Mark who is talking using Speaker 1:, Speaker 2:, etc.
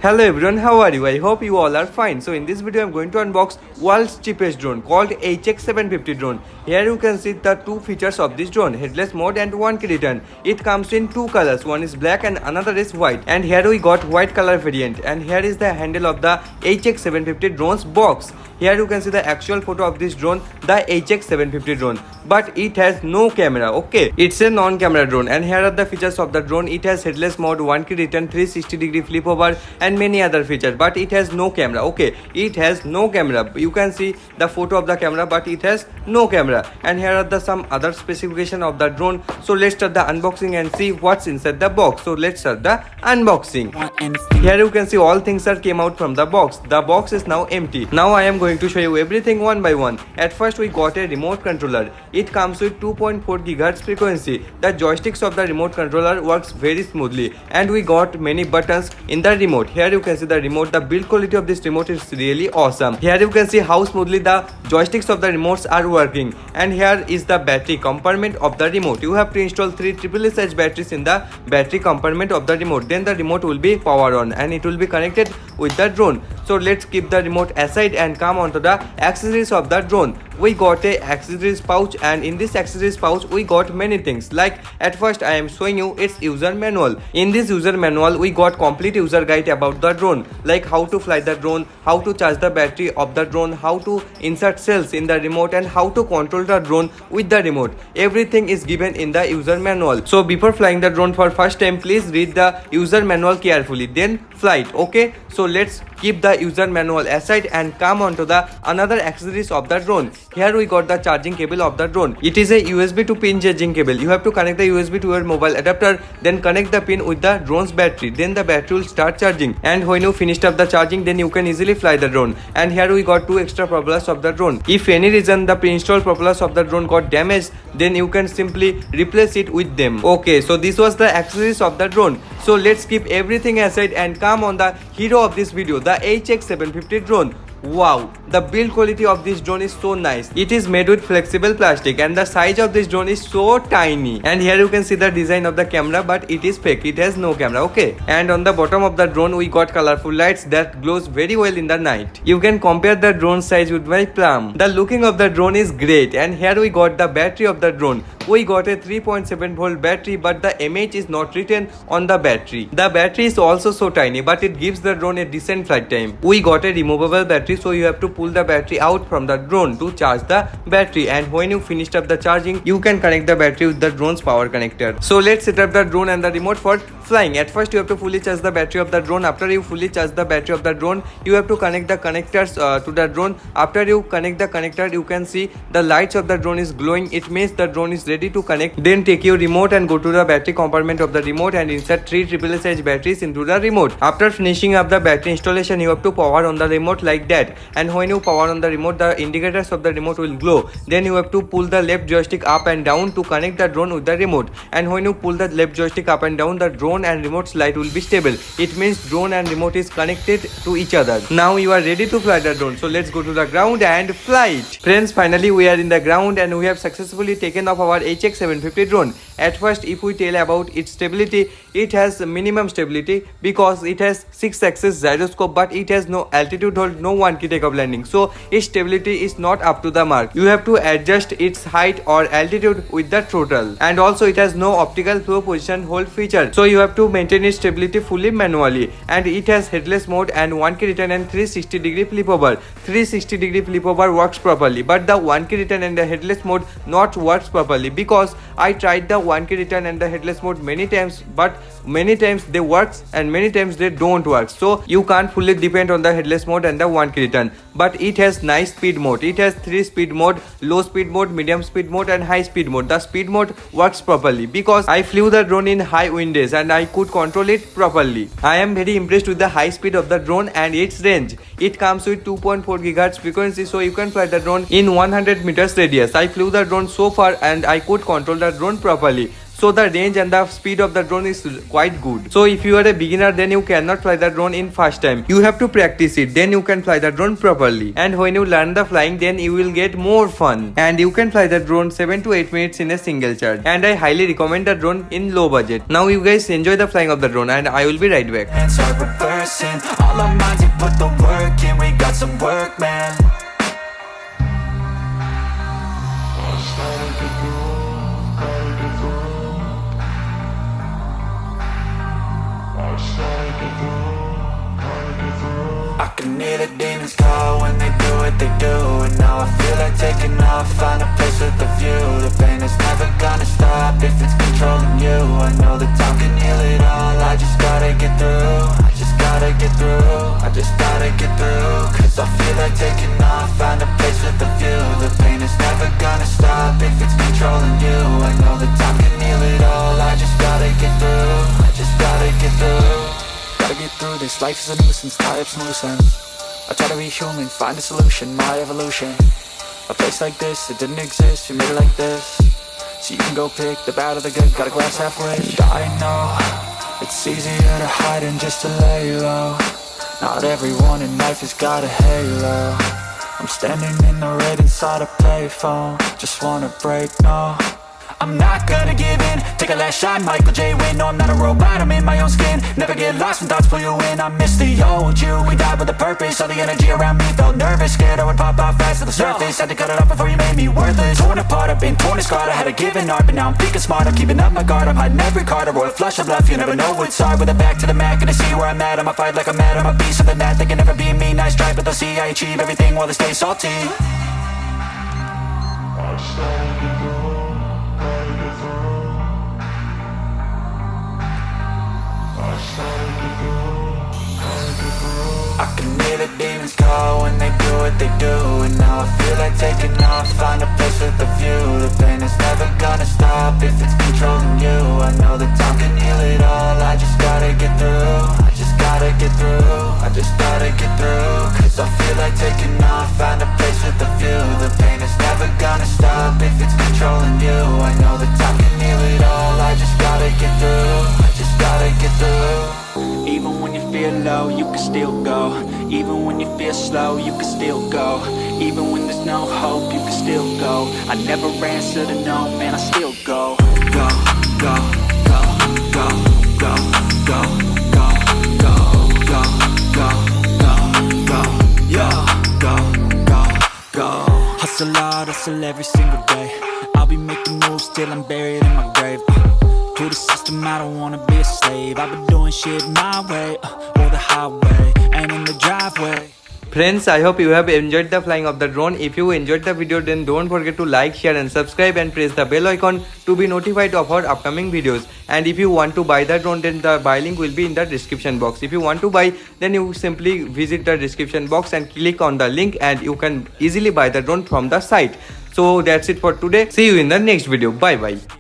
Speaker 1: Hello everyone, how are you? I hope you all are fine. So in this video I'm going to unbox world's cheapest drone called HX750 drone. Here you can see the two features of this drone, headless mode and one key return. It comes in two colors, one is black and another is white. And here we got white color variant, and here is the handle of the HX750 drone's box. Here you can see the actual photo of this drone, the HX750 drone, but it has no camera. Okay, it's a non-camera drone, and here are the features of the drone. It has headless mode, one key return, 360-degree flip over, and many other features, but it has no camera. Okay, it has no camera. You can see the photo of the camera, but it has no camera. And here are the some other specification of the drone. So let's start the unboxing and see what's inside the box. So let's start the unboxing. Here you can see all things that came out from the box. The box is now empty. Now I am going to show you everything one by one. At first we got a remote controller. It comes with 2.4 GHz frequency. The joysticks of the remote controller works very smoothly, and we got many buttons in the remote. Here you can see the remote. The build quality of this remote is really awesome. Here you can see how smoothly the joysticks of the remotes are working. And here is the battery compartment of the remote. You have to install 3 SSH batteries in the battery compartment of the remote. Then the remote will be power on and it will be connected with the drone. So let's keep the remote aside and come on to the accessories of the drone. We got a accessories pouch, and in this accessories pouch we got many things. Like at first I am showing you its user manual. In this user manual we got complete user guide about the drone, like how to fly the drone, how to charge the battery of the drone, how to insert cells in the remote, and how to control the drone with the remote. Everything is given in the user manual. So before flying the drone for first time, please read the user manual carefully, then fly it. Okay, so let's keep the user manual aside and come on to the another accessories of the drone. Here we got the charging cable of the drone. It is a USB to pin charging cable. You have to connect the USB to your mobile adapter, then connect the pin with the drone's battery. Then the battery will start charging, and when you finished up the charging, then you can easily fly the drone. And here we got 2 extra propellers of the drone. If any reason the pre-installed propellers of the drone got damaged, then you can simply replace it with them. Okay, so this was the accessories of the drone. So let's keep everything aside and come on the hero of this video, the HX750 drone. Wow, the build quality of this drone is so nice. It is made with flexible plastic, and the size of this drone is so tiny. And here you can see the design of the camera, but it is fake. It has no camera. Okay, and on the bottom of the drone we got colorful lights that glows very well in the night. You can compare the drone size with my palm. The looking of the drone is great. And here we got the battery of the drone. We got a 3.7 volt battery, but the mAh is not written on the battery. The battery is also so tiny, but it gives the drone a decent flight time. We got a removable battery, so you have to pull the battery out from the drone to charge the battery, and when you finished up the charging, you can connect the battery with the drone's power connector. So let's set up the drone and the remote for flying. At first you have to fully charge the battery of the drone. After you fully charge the battery of the drone, you have to connect the connectors to the drone. After you connect the connector, you can see the lights of the drone is glowing. It means the drone is ready to connect. Then take your remote and go to the battery compartment of the remote and insert 3 SSH batteries into the remote. After finishing up the battery installation, you have to power on the remote like that. And when you power on the remote, the indicators of the remote will glow. Then you have to pull the left joystick up and down to connect the drone with the remote. And when you pull the left joystick up and down, the drone and remote's light will be stable. It means drone and remote is connected to each other. Now you are ready to fly the drone. So let's go to the ground and fly it. Friends, finally we are in the ground and we have successfully taken off our HX750 drone. At first, if we tell about its stability, it has minimum stability because it has 6-axis gyroscope, but it has no altitude hold, no one key takeoff landing. So its stability is not up to the mark. You have to adjust its height or altitude with the throttle. And also it has no optical flow position hold feature. So you have to maintain its stability fully manually. And it has headless mode and 1 key return and 360-degree flip over. 360-degree flip over works properly, but the 1 key return and the headless mode not works properly, because I tried the 1 key return and the headless mode many times, but many times they works and many times they don't work. So you can't fully depend on the headless mode and the 1 key return. But it has nice speed mode. It has 3 speed mode: low speed mode, medium speed mode, and high speed mode. The speed mode works properly because I flew the drone in high wind days and I could control it properly. I am very impressed with the high speed of the drone and its range. It comes with 2.4 GHz frequency, so you can fly the drone in 100 meters radius. I flew the drone so far and I could control the drone properly. so the range and the speed of the drone is quite good. So if you are a beginner, then you cannot fly the drone in first time. You have to practice it, then you can fly the drone properly. And when you learn the flying, then you will get more fun. And you can fly the drone 7 to 8 minutes in a single charge. And I highly recommend the drone in low budget. Now you guys enjoy the flying of the drone, and I will be right back.
Speaker 2: All our minds, we put the work in, we got some work, man. I can hear the demons call when they do what they do. And now I feel like taking off, find a place with a view. The pain is never gonna stop if it's controlling you. I know that time can heal it all, I just gotta get through. I just gotta get through, I just gotta get through. Cause I feel like taking off, find a place with a view. The pain is never gonna stop if it's controlling you. I know that time can heal it all, I just gotta get through. I just gotta get through. Gotta get through this, life is a nuisance, tie up some loose ends. I try to be human, find a solution, my evolution. A place like this, it didn't exist, we made it like this. So you can go pick the bad or the good, got a glass halfway. I know, it's easier to hide than just to lay low. Not everyone in life has got a halo. I'm standing in the red inside a payphone. Just wanna break, no, I'm not gonna give in. Take a last shot, Michael J. Win. No, I'm not a robot, I'm in my own skin. Never get lost when thoughts pull you in. I miss the old you, we died with a purpose. All the energy around me felt nervous, scared I would pop out fast to the surface. Had to cut it off before you made me worthless. Torn apart, I've been torn and scarred. I had a given art, but now I'm thinking smart. I'm keeping up my guard, I'm hiding every card. A royal flush of left, you never know what's hard. With a back to the mat, gonna see where I'm at. I'ma fight like I'm mad, I'ma be something that they can never be me. Nice try, but they'll see I achieve everything while they stay salty. I can hear the demons call when they do what they do. And now I feel like taking off, find a place with a view. The pain is never gonna stop if it's controlling you. I know that time can heal it all, I just gotta get through. I just gotta get through, I just gotta get through. Cause I feel like taking off, find a place with a view. The pain is never gonna stop if it's controlling you. I know that time can heal it all, I just gotta get through. I just gotta get through. Even when you feel low, you can still go. Even when you feel slow, you can still go. Even when there's no hope, you can still go. I never answer to no, man, I still go. Go, go, go, go, go, go, go, go, go, go, go, go, yeah, go, go, go. Hustle hard, hustle every single day. I'll be making moves till I'm buried in my grave. To the system, I don't wanna be a slave. I've been doing shit my way, or the highway, and in the driveway.
Speaker 1: Friends, I hope you have enjoyed the flying of the drone. If you enjoyed the video, then don't forget to like, share and subscribe and press the bell icon to be notified of our upcoming videos. And if you want to buy the drone, then the buy link will be in the description box. If you want to buy, then you simply visit the description box and click on the link, and you can easily buy the drone from the site. So that's it for today. See you in the next video. Bye bye.